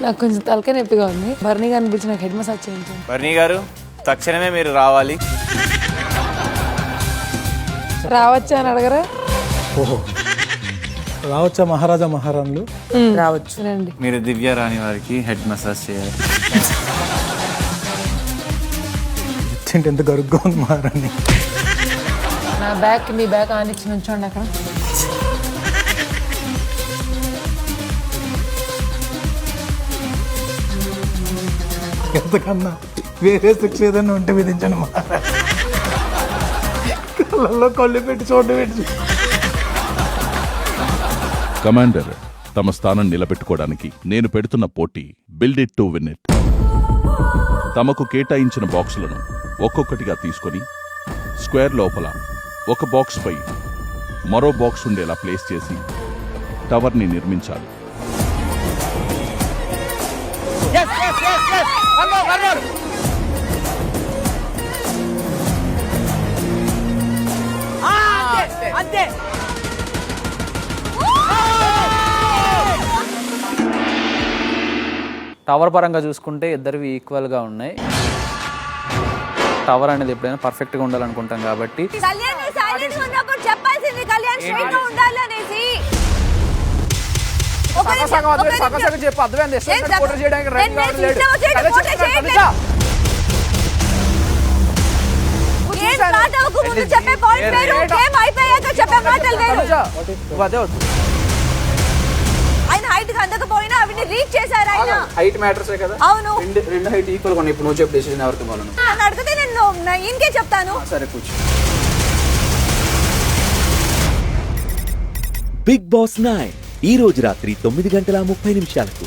నాకు కొంచెం తలకాయ నొప్పిగా ఉంది. బర్నీ గారిని పిలిచి నాకు హెడ్ మసాజ్ చేయించండి. బర్నీ గారు తక్షణమే మీరు రావాలి. రావచ్చా అని అడగరా? ఓహో, రావచ్చా మహారాజా మహారాణులు? రావచ్చు రండి. మీరు దివ్య రాణి వారికి హెడ్ మసాజ్ చేయాలి. ఏంటి ఎంత గరుగ్గా ఉంది మహారాణి? నా బ్యాగ్ మీ బ్యాగ్ ఆనిచ్చి నుంచోండి అక్కడ. ఎంతకన్నా వేరే శిక్ష ఏదైనా ఉంటే విధించండి మహారాణి. కళ్ళల్లో కళ్ళు పెట్టి చోటు పెట్టి. కమాండర్ తమ స్థానం నిలబెట్టుకోవడానికి నేను పెడుతున్న పోటీ build it to win it. తమకు కేటాయించిన బాక్సులను ఒక్కొక్కటిగా తీసుకొని స్క్వేర్ లోపల ఒక బాక్స్ పై మరో బాక్స్ ఉండేలా ప్లేస్ చేసి టవర్ని నిర్మించాలి. టవర్ పరంగా చూసుకుంటే ఇద్దరివి ఈక్వల్గా ఉన్నాయి. టవర్ అనేది ఎప్పుడైనా పర్ఫెక్ట్గా ఉండాలనుకుంటాం కాబట్టి ఆయన హైట్ అందకపోయినా అవిని రీచ్ చేశారు. ఆయన హైట్ మ్యాటర్స్ కదా. అవును, రెండు హైట్ ఈక్వల్ గా ఉన్నాయి. ఇప్పుడు నువ్వు చెప్పు డెసిషన్ ఎవరికి పోలను. నన్ను అడిగితే నేను ఇంకే చెప్తాను. సరే కూర్చో. బిగ్ బాస్ 9 ఈ రోజు రాత్రి 9:30 నిమిషాలకు